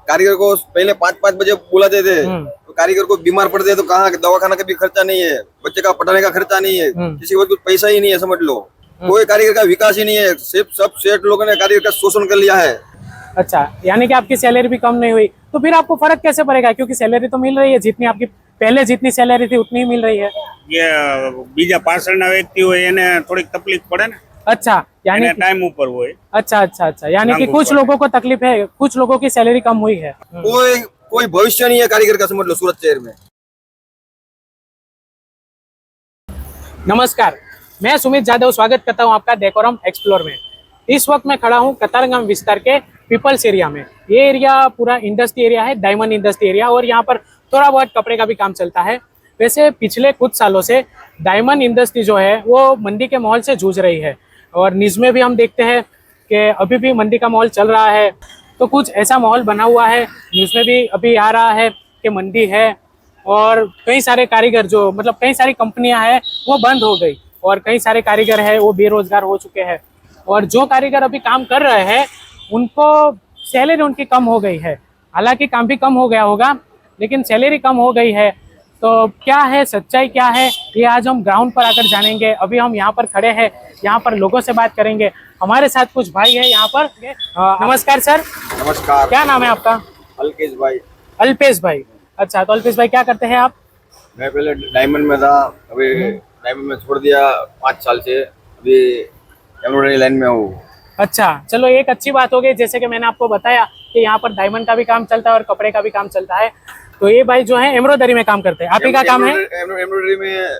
कारीगर को पहले 5-5 बजे बुलाते थे, तो कारीगर को बीमार पड़ते तो कहाँ, दवाखाना का भी खर्चा नहीं है, बच्चे का पढ़ाने का खर्चा नहीं है, किसी को कुछ पैसा ही नहीं है, समझ लो। कोई कारीगर का विकास ही नहीं है, सिर्फ सब सेठ लोगों ने कारीगर का शोषण कर लिया है। अच्छा, यानी कि आपकी सैलरी भी कम नहीं हुई, तो फिर आपको फर्क कैसे पड़ेगा? क्योंकि सैलरी तो मिल रही है, जितनी आपकी पहले जितनी सैलरी थी उतनी ही मिल रही है। ये बीजा पार्सल व्यक्ति हो એને થોડીક તકલીફ પડે ને। अच्छा, यानी એને टाइम ऊपर હોય। अच्छा, यानी कि कुछ लोगों को तकलीफ है, कुछ लोगों की सैलरी कम हुई है। कोई भविष्य नहीं है कारीगर का, समझ लो सूरत शहर में। नमस्कार, मैं सुमित जाधव स्वागत करता हूं आपका डेकोरम एक्सप्लोर में। इस वक्त मैं खड़ा हूं कतारगाम विस्तार के पीपल्स एरिया में। ये एरिया पूरा इंडस्ट्री एरिया है, डायमंड इंडस्ट्री एरिया, और यहाँ पर थोड़ा बहुत कपड़े का भी काम चलता है। वैसे पिछले कुछ सालों से डायमंड इंडस्ट्री जो है वो मंदी के माहौल से जूझ रही है, और न्यूज़ में भी हम देखते हैं कि अभी भी मंदी का माहौल चल रहा है। तो कुछ ऐसा माहौल बना हुआ है, न्यूज़ में भी अभी आ रहा है कि मंदी है, और कई सारे कारीगर जो मतलब कई सारी कंपनियां हैं वो बंद हो गई, और कई सारे कारीगर हैं वो बेरोजगार हो चुके हैं। और जो कारीगर अभी काम कर रहे हैं उनको सैलरी उनकी कम हो गई है। हालांकि काम भी कम हो गया होगा, लेकिन सैलरी कम हो गई है। तो क्या है सच्चाई, क्या है, ये आज हम ग्राउंड पर आकर जानेंगे। अभी हम यहाँ पर खड़े हैं, यहाँ पर लोगों से बात करेंगे। हमारे साथ कुछ भाई है यहाँ पर। नमस्कार सर। नमस्कार। क्या नाम है आपका? अल्पेश भाई। अल्पेश भाई, अच्छा। तो अल्पेश भाई क्या करते हैं आप? मैं पहले डायमंड में था, अभी डायमंड में छोड़ दिया 5 साल से, अभी एम्ब्रॉयडरी लाइन में हूँ। अच्छा, चलो एक अच्छी बात हो गई। जैसे कि मैंने आपको बताया कि यहाँ पर डायमंड का भी काम चलता है और कपड़े का भी काम चलता है। तो ये भाई जो है एम्ब्रॉयडरी में काम करते हैं। आप ही का काम है? एम्ब्रॉयडरी में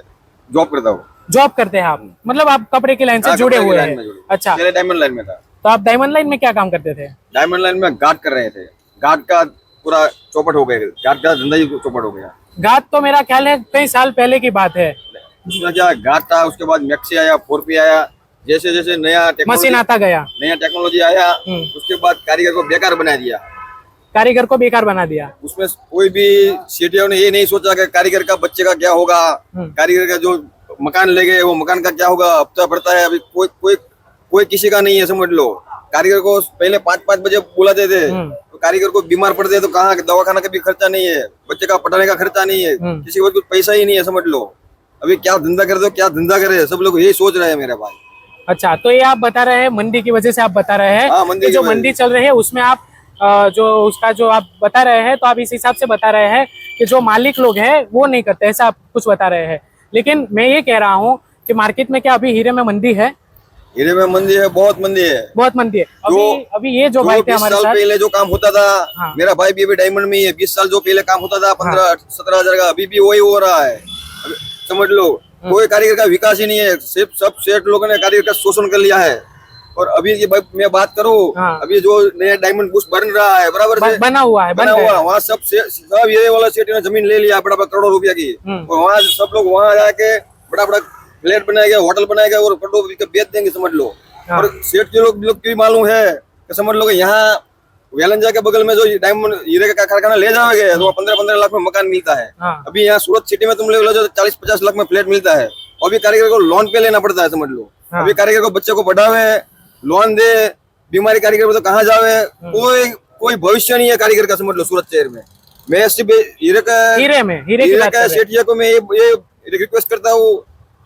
जॉब करता हूँ। जॉब करते हैं आप, मतलब आप कपड़े की लाइन से जुड़े हुए हैं। अच्छा, पहले डायमंड लाइन में था। तो आप डायमंड लाइन में क्या काम करते थे? डायमंड लाइन में गार्ड कर रहे थे। गार्ड का पूरा चौपट हो गया, गार्ड का धंधा ही चौपट हो गया। गार्ड तो मेरा ख्याल है कई साल पहले की बात है। उसमें क्या गार्ड था, उसके बाद मैक्सी आया, 4P आया, जैसे जैसे नया मशीन आता गया, नया टेक्नोलॉजी आया, उसके बाद कारीगर को बेकार बना दिया। कारीगर को बेकार बना दिया। उसमें कोई भी सीटीओ ने ये नहीं सोचा कि कारीगर का बच्चे का क्या होगा, कारीगर का जो मकान ले गए वो मकान का क्या होगा, हफ्ता भरता है। अभी कोई किसी का नहीं है, समझ लो। कारीगर को पहले 5-5 बजे बुलाते थे, तो कारीगर को बीमार पड़ते तो कहाँ, दवाखाना का भी खर्चा नहीं है, बच्चे का पढ़ाने का खर्चा नहीं है, किसी को कुछ पैसा ही नहीं है, समझ लो। अभी क्या धंधा कर दो, क्या धंधा करे, सब लोग यही सोच रहे हैं मेरे भाई। अच्छा, तो ये आप बता रहे हैं मंदी की वजह से आप बता रहे हैं। मंदी जो मंदी चल रही है उसमें आप जो उसका जो आप बता रहे हैं, तो आप इस हिसाब से बता रहे हैं कि जो मालिक लोग हैं वो नहीं करते, ऐसा आप कुछ बता रहे हैं। लेकिन मैं ये कह रहा हूँ कि मार्केट में क्या अभी हीरे में मंदी है? हीरे में मंदी है, बहुत मंदी है, बहुत मंदी है। अभी ये जो भाई थे हमारे साथ, पहले जो काम होता था, मेरा भाई भी अभी डायमंड में ही है, 20 साल जो पहले काम होता था 15-17 हजार का, अभी भी वही हो रहा है, समझ लो। कोई कारीगर का विकास ही नहीं है, सिर्फ सब सेठ लोगों ने कारीगर का शोषण कर लिया है। और अभी की मैं बात करूँ, अभी जो नया डायमंड बुश बन रहा है, बराबर से बना हुआ है, वहाँ सब ये वाला सेठ ने जमीन ले लिया, बड़ा करोड़ों रुपया की, और वहाँ सब लोग वहाँ जाके बड़ा फ्लैट बनाएगा, होटल बनाएगा और करोड़ों रुपये बेच देंगे, समझ लो। और सेठ के लोग की मालूम है कि समझ लो यहाँ वेलंजा के बगल में जो डायमंड हीरे का कारखाना ले जाओगे तो 15-15 लाख में मकान मिलता है। अभी यहाँ सूरत सिटी में तुम ले लो जो 40-50 लाख में फ्लैट मिलता है, और अभी कारीगर को लोन पे लेना पड़ता है, समझ लो। अभी कारीगर को बच्चे को पढ़ावे, लोन दे, बीमारी कारीगर में तो कहाँ जावे, कोई भविष्य नहीं है कारीगर का, समझ लो सूरत शहर में। मैं सिर्फ हीरे का सेठिया को मैं ये रिक्वेस्ट करता हूँ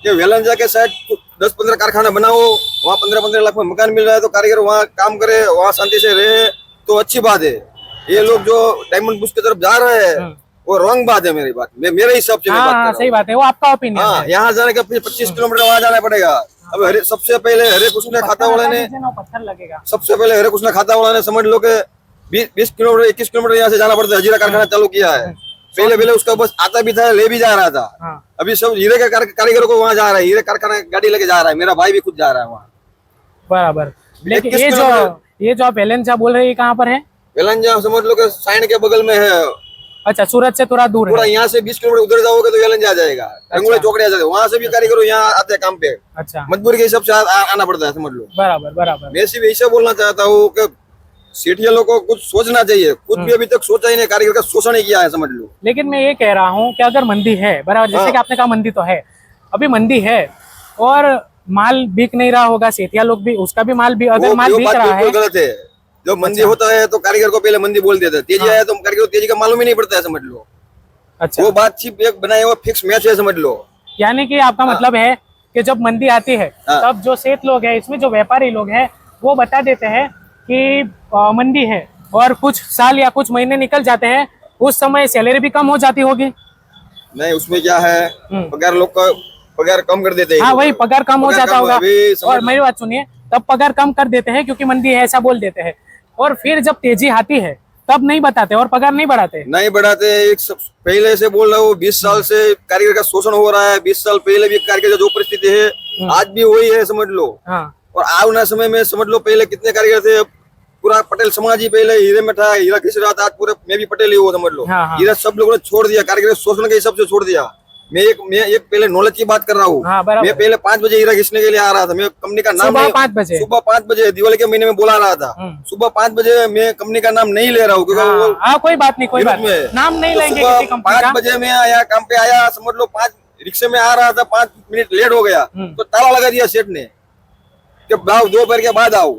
कि वेलंजा के साइड 10-15 कारखाना बनाओ, वहाँ 15-15 लाख में मकान मिल रहा है तो कारीगर वहाँ काम करे, वहाँ शांति से रहे तो अच्छी बात है। ये लोग जो डायमंड बुश की तरफ जा रहे हैं वो रॉन्ग बात है, मेरी बात, मेरे हिसाब से सही बात है, वो आपका ओपिनियन है। यहाँ जाने का 25 किलोमीटर वहाँ जाना पड़ेगा। अब सबसे पहले हरे कृष्ण खाता वाले ने हरे कृष्ण खाता वाला ने समझ लो कि 20 किलोमीटर 21 किलोमीटर यहाँ से जाना पड़ता है, हजीरा कारखाना चालू किया है। पहले उसका बस आता भी था, ले भी जा रहा था। अभी सब हीरे के कारीगरों को वहाँ जा रहा है, हीरे कारखाना गाड़ी लेके जा रहा है, मेरा भाई भी खुद जा रहा है वहाँ, बराबर। लेकिन ये जो आप वेलंजा बोल रहे हैं कहाँ पर है? वेलंजा समझ लो कि साइन के बगल में है। अच्छा, सूरत से थोड़ा दूर है। यहाँ से 20 किलोमीटर उधर जाओगे तो वेलंजा आ जाएगा, रंगोली चौकड़ी आ जाएगा, वहाँ से भी कारीगर यहाँ आते हैं काम पे। अच्छा, मजबूरी के हिसाब से आना पड़ता है, समझ लो। बराबर। मैं सिर्फ ऐसा बोलना चाहता हूँ कि सेठिया लोग को कुछ सोचना चाहिए, कुछ भी अभी तक सोचा ही नहीं, कारीगर का शोषण ही किया है, समझ लो। लेकिन मैं ये कह रहा हूँ कि अगर मंदी है, बराबर, जैसे कि आपने कहा मंदी तो है, अभी मंदी है और माल बिक नहीं रहा होगा, सेठिया लोग भी उसका भी माल भी, अगर माल बिक रहा है, गलत है। जब मंदी होता है तो कारीगर को पहले मंदी बोल देते हैं, तेजी आया तो कारीगर को तेजी का मालूम ही नहीं पड़ता है, समझ लो। अच्छा, वो बात सिर्फ एक बनाया हुआ फिक्स मैच है, समझ लो। यानी कि आपका मतलब है कि जब मंदी आती है तब जो सेठ लोग हैं, इसमें जो व्यापारी लोग हैं, वो बता देते हैं कि मंदी है, और कुछ साल या कुछ महीने निकल जाते हैं, उस समय सैलरी भी कम हो जाती होगी। नहीं, उसमें क्या है, पगार लोग का पगार कम कर देते हैं। हाँ, वही पगार कम हो पगार जाता कम होगा। अभी समझ और मेरी बात सुनिए, तब पगार कम कर देते हैं क्योंकि मंदी है, ऐसा बोल देते हैं, और फिर जब तेजी आती है तब नहीं बताते और पगार नहीं बढ़ाते। नहीं बढ़ाते। पहले से बोल रहा हूँ, 20 साल से कारीगर का शोषण हो रहा है। 20 साल पहले भी कारीगर का जो परिस्थिति है आज भी वही है, समझ लो। हाँ, और आने समय में समझ लो, पहले कितने कारीगर थे, पूरा पटेल समाज ही पहले हीरे में था, हीरा घिस रहा था, आज पूरे मैं भी पटेल ही हूँ, समझ लो। हाँ, हाँ। हीरा सब लोगों ने छोड़ दिया, कारीगर शोषण के हिसाब से छोड़ दिया। मैं एक पहले नॉलेज की बात कर रहा हूँ। हाँ, बराबर। मैं पहले 5 बजे हीरा घिसने के लिए आ रहा था, मैं कंपनी का नाम सुबह 5 बजे। सुबह 5 बजे दिवाली के महीने में बुला रहा था। सुबह 5 बजे मैं कंपनी का नाम नहीं ले रहा हूँ, क्योंकि वो हाँ, कोई बात नहीं, कोई बात नहीं, में। नाम नहीं तो लेंगे सुबह किसी कंपनी 5 का। बजे में आया, काम पे आया, समझ लो 5 रिक्शे में आ रहा था, 5 मिनट लेट हो गया तो ताला लगा दिया सेठ ने कि आओ, दोपहर के बाद आओ।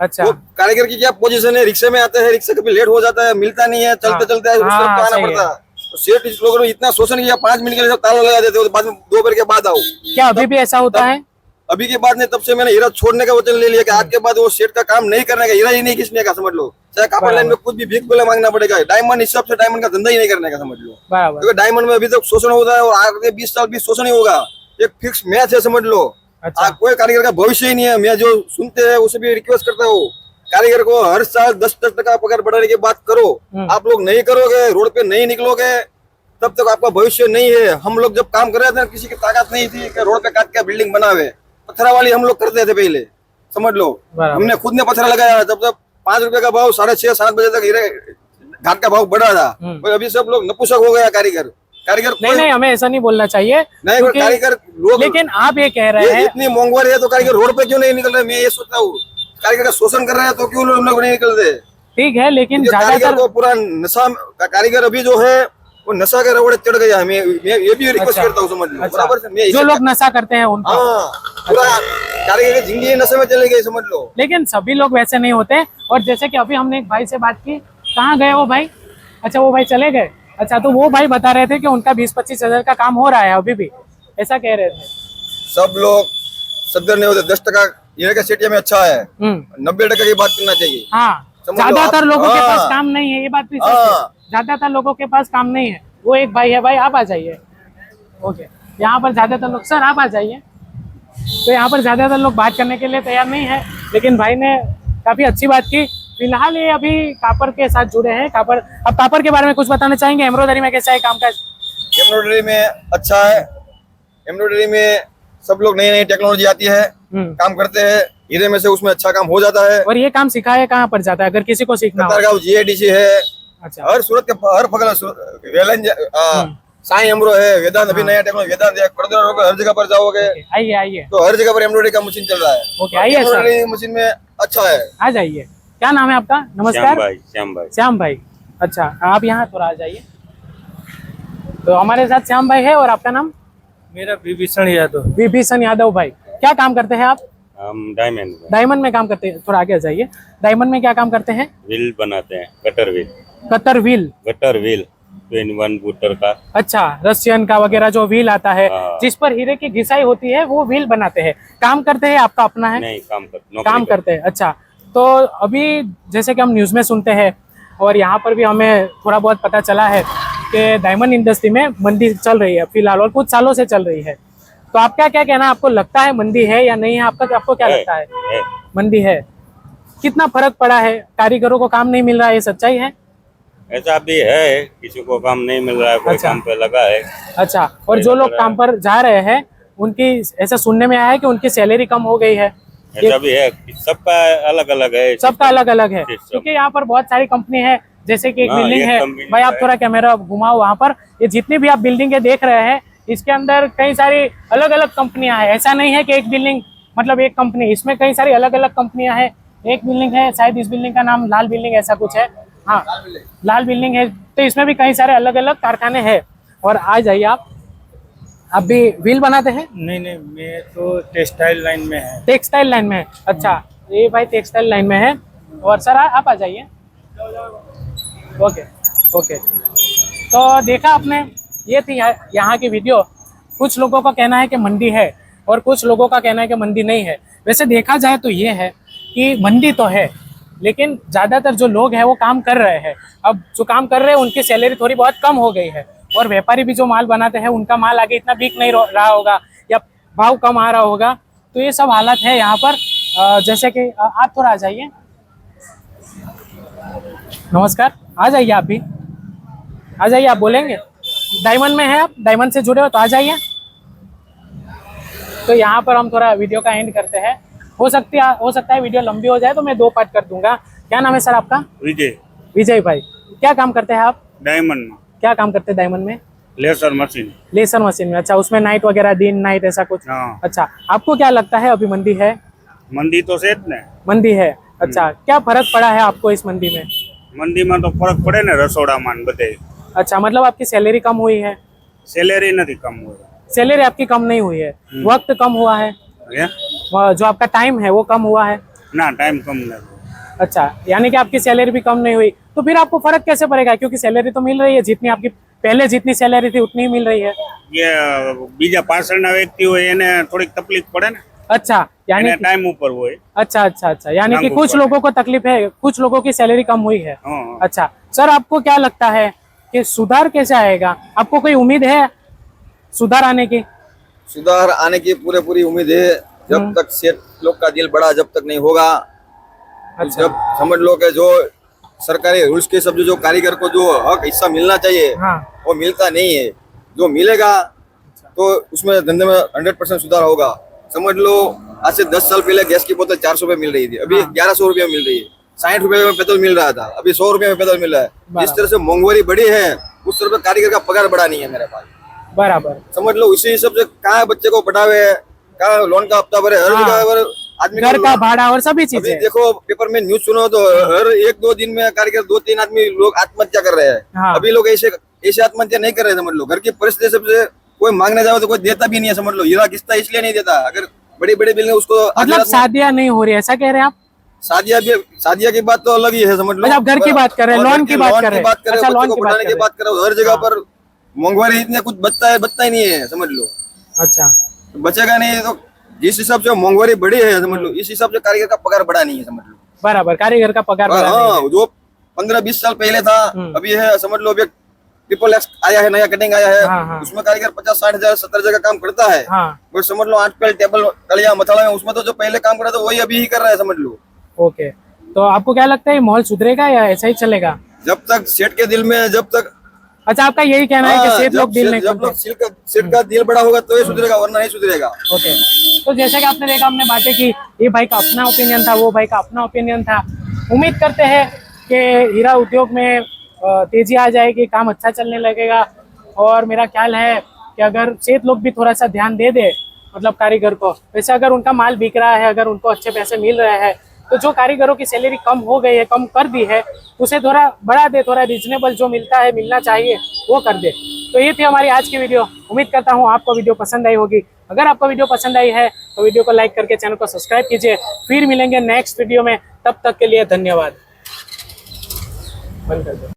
अच्छा, वो कारीगर की क्या पोजीशन है, रिक्शे में आते हैं, रिक्शा कभी लेट हो जाता है, मिलता नहीं है, चलते चलते उस तरफ तो आना सही पड़ता है। तो सेठ इस लोगों ने इतना शोषण किया, 5 मिनट के लिए सब ताला लगा देते हो, बाद में दोपहर के बाद आओ। क्या अभी भी ऐसा होता है? अभी के बाद नहीं, तब से मैंने हीरा छोड़ने का वचन ले लिया कि आज के बाद वो सेठ का काम नहीं करने का, हीरा ही नहीं घिसने का, समझ लो। चाहे कापड़ लाइन में कुछ भी भीख बोले मांगना पड़ेगा, डायमंड हिसाब से डायमंड का धंधा ही नहीं करने का, समझ लो। बराबर। क्योंकि डायमंड में अभी तक शोषण होता है और आगे 20 साल भी शोषण ही होगा। एक फिक्स मैच है, समझ लो। अच्छा, कोई कारीगर का भविष्य ही नहीं है। मैं जो सुनते हैं उसे भी रिक्वेस्ट करता हूँ, कारीगर को हर साल 10-10 टका पगार बढ़ाने की बात करो। आप लोग नहीं करोगे, रोड पे नहीं निकलोगे, तब तक आपका भविष्य नहीं है। हम लोग जब काम कर रहे थे, किसी की ताकत नहीं थी कि रोड पे काट के बिल्डिंग बनावे, पत्थरा वाली हम लोग करते थे पहले, समझ लो। हमने खुद ने पत्थर लगाया, जब तब 5 रुपए का भाव 6:30-7 बजे तक हीरे घाट का भाव बढ़ा था। और अभी सब लोग नपुंसक हो गया कारीगर। नहीं, हमें ऐसा नहीं बोलना चाहिए। नहीं, कारीगर लोग, लेकिन आप ये कह रहे हैं इतनी मोंगवारी है तो कारीगर रोड पे क्यों नहीं निकल रहे? मैं ये सोचता हूँ, कारीगर का शोषण कर रहे हैं तो क्यों लोग नहीं निकल रहे? ठीक है, लेकिन कारीगर ज्यादातर को पूरा नशा, कारीगर अभी जो है वो नशा के रवड़े चढ़ गया है। मैं ये भी रिक्वेस्ट करता हूँ, समझ लो। बराबर से मैं जो लोग नशा करते हैं उनको, पूरा कारीगर की जिंदगी नशे में चली गई, समझ लो। लेकिन सभी लोग वैसे नहीं होते। और जैसे कि अभी हमने एक भाई से बात की, कहाँ गए वो भाई? अच्छा, वो भाई चले गए। अच्छा, तो वो भाई बता रहे थे कि उनका 20-25 हजार का काम हो रहा है अभी भी, ऐसा कह रहे थे। सब लोग सदर नहीं होते। 10 टका हीरे का सेठिया में अच्छा है, 90 टका की बात करना चाहिए। हाँ, समझ लो ज्यादातर आप। लोगों के पास हाँ। काम नहीं है, ये बात भी सच है। ज्यादातर लोगों के पास काम नहीं है। वो एक भाई है, भाई आप आ जाइए। ओके, यहाँ पर ज्यादातर लोग, सर आप आ जाइए। तो यहाँ पर ज्यादातर लोग बात करने के लिए तैयार नहीं है, लेकिन भाई ने काफी अच्छी बात की। फिलहाल ये अभी कापर के साथ जुड़े हैं। कापर, अब कापर के बारे में कुछ बताना चाहेंगे? एम्ब्रॉयडरी में कैसा है काम काज? एम्ब्रॉयडरी में अच्छा है। एम्ब्रॉयडरी में सब लोग नई नई टेक्नोलॉजी आती है, काम करते हैं। हीरे में से उसमें अच्छा काम हो जाता है। और ये काम सिखाया कहाँ पर जाता है अगर किसी को सीखना हो? कतारगांव GIDC है। अच्छा, हर सूरत के हर फगल साई एम्ब्रो है, वेदांत अभी नया टेक्नोलॉजी वेदांत है। हर जगह पर जाओगे आइए आइए। तो हर जगह पर एम्ब्रॉयडरी का मशीन चल रहा है। ओके, आइए सर, एम्ब्रॉयडरी मशीन में अच्छा है। आ जाइए। क्या नाम है आपका? नमस्कार। श्याम भाई। श्याम भाई, अच्छा आप यहाँ थोड़ा आ जाइए। तो हमारे साथ श्याम भाई है। और आपका नाम? मेरा विभीषण यादव। विभीषण यादव भाई, क्या काम करते हैं आप? हम डायमंड में काम करते हैं। थोड़ा आगे आ जाइए। डायमंड में क्या काम करते हैं? व्हील बनाते हैं, cutter wheel. Cutter wheel? 21 footer का। अच्छा, रशियन का वगैरह जो व्हील आता है, हाँ। जिस पर हीरे की घिसाई होती है, वो व्हील बनाते हैं। काम करते हैं, आपका अपना है? नहीं, काम करते हैं। अच्छा, तो अभी जैसे कि हम न्यूज़ में सुनते हैं और यहाँ पर भी हमें थोड़ा बहुत पता चला है कि डायमंड इंडस्ट्री में मंदी चल रही है फिलहाल, और कुछ सालों से चल रही है। तो आपका क्या कहना है? आपको लगता है मंदी है या नहीं है? आपको क्या लगता है? मंदी है। कितना फर्क पड़ा है? कारीगरों को काम नहीं मिल रहा है, ये सच्चाई है? ऐसा भी है, किसी को काम नहीं मिल रहा है, कोई अच्छा। काम पे लगा है। अच्छा, और जो लोग काम पर जा रहे हैं उनकी, ऐसा सुनने में आया है कि उनकी सैलरी कम हो गई है। ऐसा भी है, सबका अलग अलग है। सबका अलग अलग है, क्योंकि यहाँ पर बहुत सारी कंपनी है। जैसे कि एक बिल्डिंग है, भाई आप थोड़ा कैमरा घुमाओ वहाँ पर। ये जितनी भी आप बिल्डिंगें देख रहे हैं, इसके अंदर कई सारी अलग अलग कंपनियां हैं। ऐसा नहीं है कि एक बिल्डिंग मतलब एक कंपनी, इसमें कई सारी अलग अलग कंपनियां हैं। एक बिल्डिंग है, शायद इस बिल्डिंग का नाम लाल बिल्डिंग ऐसा कुछ है। हाँ, लाल बिल्डिंग है। तो इसमें भी कई सारे अलग अलग कारखाने हैं। और आ जाइए आप भी व्हील बनाते हैं? नहीं, मैं तो टेक्सटाइल लाइन में है। टेक्सटाइल लाइन में है। अच्छा, ये भाई टेक्सटाइल लाइन में है। और सर आप आ जाइए। ओके ओके, तो देखा आपने, ये थी यहाँ की वीडियो। कुछ लोगों का कहना है कि मंदी है और कुछ लोगों का कहना है कि मंदी नहीं है। वैसे देखा जाए तो ये है कि मंदी तो है, लेकिन ज़्यादातर जो लोग हैं वो काम कर रहे हैं। अब जो काम कर रहे हैं उनकी सैलरी थोड़ी बहुत कम हो गई है, और व्यापारी भी जो माल बनाते हैं उनका माल आगे इतना बिक नहीं रहा होगा या भाव कम आ रहा होगा। तो ये सब हालत है यहाँ पर। जैसे कि आप थोड़ा आ जाइए। नमस्कार, आ जाइए आप भी, आ जाइए। आप बोलेंगे डायमंड में है, आप डायमंड से जुड़े हो तो आ जाइए। तो यहाँ पर हम थोड़ा वीडियो का एंड करते हैं। हो सकता है वीडियो लंबी हो जाए तो मैं 2 पार्ट कर दूंगा। क्या नाम है सर आपका? विजय। विजय भाई, क्या काम करते हैं आप? डायमंड में। क्या काम करते हैं डायमंड में? Laser machine. लेसर मशीन में। अच्छा, उसमें नाइट वगैरह, दिन नाइट ऐसा कुछ? हाँ। अच्छा, आपको क्या लगता है अभी मंदी है? मंदी तो सेठ ने। मंदी है। अच्छा, क्या फर्क पड़ा है आपको इस मंदी में? मंदी में तो फर्क पड़े ने रसोड़ा मान बधे। अच्छा, मतलब आपकी सैलरी कम हुई है? सैलरी नहीं कम हुई। सैलरी आपकी कम नहीं हुई है, वक्त कम हुआ है, है? जो आपका टाइम है वो कम हुआ है। ना टाइम कम नहीं। अच्छा, यानी कि आपकी सैलरी भी कम नहीं हुई, तो फिर आपको फर्क कैसे पड़ेगा? क्योंकि सैलरी तो मिल रही है, जितनी आपकी पहले जितनी सैलरी थी उतनी ही मिल रही है। ये बीजा पासळना व्यक्ति हो एने थोड़ी तकलीफ पड़े ना। अच्छा, यानी टाइम ऊपर वो है। अच्छा अच्छा अच्छा, यानी कि कुछ लोगों को तकलीफ है, कुछ लोगों की सैलरी कम हुई है। हाँ। अच्छा सर, आपको क्या लगता है कि सुधार कैसे आएगा? आपको कोई उम्मीद है सुधार आने की? सुधार आने की पूरी उम्मीद है। जब तक सेठ लोग का दिल बड़ा जब तक नहीं होगा, अच्छा। जब समझ लो कि जो सरकारी रूल्स के सब जो कारीगर को जो हक हिस्सा मिलना चाहिए, हाँ। वो मिलता नहीं है। जो मिलेगा तो उसमें धंधे में 100% सुधार होगा। समझ लो आज से 10 साल पहले गैस की बोतल 400 रुपए मिल रही थी, अभी 1100 रुपए मिल रही है। 60 रुपए में पेट्रोल मिल रहा था, अभी 100 रुपए में पेट्रोल मिल रहा है। जिस तरह से महंगाई बढ़ी है उस तरह कारीगर का पगार बढ़ा नहीं है मेरे पास। बराबर, समझ लो इसी सब से कहाँ बच्चे को पढ़ावे, कहाँ लोन का हफ्ता भरे, हर जगह आदमी घर का भाड़ा और सभी अभी चीजें। देखो पेपर में न्यूज सुनो तो हर 1-2 दिन में कारीगर 2-3 आदमी लोग आत्महत्या कर रहे हैं। हाँ। अभी लोग ऐसे आत्महत्या नहीं कर रहे। समझ लो घर की परिस्थिति सबसे कोई मांगने जाओ तो कोई देता भी नहीं है। समझ लो हीरा किस्ता इसलिए नहीं देता, अगर बड़ी बड़ी बिल्डिंग उसको मतलब शादियां नहीं हो रही, ऐसा कह रहे हैं आप? शादियां की बात तो अलग ही है। समझ लो मतलब आप घर की बात कर रहे हैं, लोन की बात कर रहे हैं। अच्छा, लोन की बात कर की बात करो, हर जगह पर महंगाई इतने कुछ बचता ही नहीं है। समझ लो, अच्छा, बचेगा नहीं तो जिस हिसाब से महंगाई बढ़ी है, समझ लो इस हिसाब से कारीगर का पगार बढ़ा नहीं है। समझ लो, बराबर, कारीगर का पगार बढ़ा नहीं हाँ, है। जो 15-20 साल पहले था अभी है। समझ लो अभी ट्रिपल एक्स आया है, नया कटिंग आया है। हाँ, हाँ। उसमें कारीगर 50-60 हजार 70 हजार का काम करता है। हाँ। और समझ लो आजकल टेबल कलिया मथाला में उसमें तो जो पहले काम करता था वही अभी ही कर रहा है। समझ लो, ओके, तो आपको क्या लगता है माहौल सुधरेगा या ऐसा ही चलेगा? जब तक सेठ के दिल में जब तक अच्छा, आपका यही कहना है कि सेठ लोग दिल नहीं जब खोलते? लोग सेठ का दिल बड़ा होगा तो ये सुधरेगा, वरना नहीं सुधरेगा। ओके, तो जैसे कि आपने देखा, हमने बातें की, ये भाई का अपना ओपिनियन था, वो भाई का अपना ओपिनियन था। उम्मीद करते हैं कि हीरा उद्योग में तेजी आ जाएगी, काम अच्छा चलने लगेगा। और मेरा ख्याल है कि अगर सेठ लोग भी थोड़ा सा ध्यान दे दे, मतलब कारीगर को, वैसे अगर उनका माल बिक रहा है, अगर उनको अच्छे पैसे मिल रहे हैं, तो जो कारीगरों की सैलरी कम हो गई है, कम कर दी है, उसे थोड़ा बढ़ा दे, थोड़ा रीजनेबल जो मिलता है, मिलना चाहिए वो कर दे। तो ये थी हमारी आज की वीडियो। उम्मीद करता हूँ आपको वीडियो पसंद आई होगी। अगर आपको वीडियो पसंद आई है तो वीडियो को लाइक करके चैनल को सब्सक्राइब कीजिए। फिर मिलेंगे नेक्स्ट वीडियो में, तब तक के लिए धन्यवाद। बंद कर दो।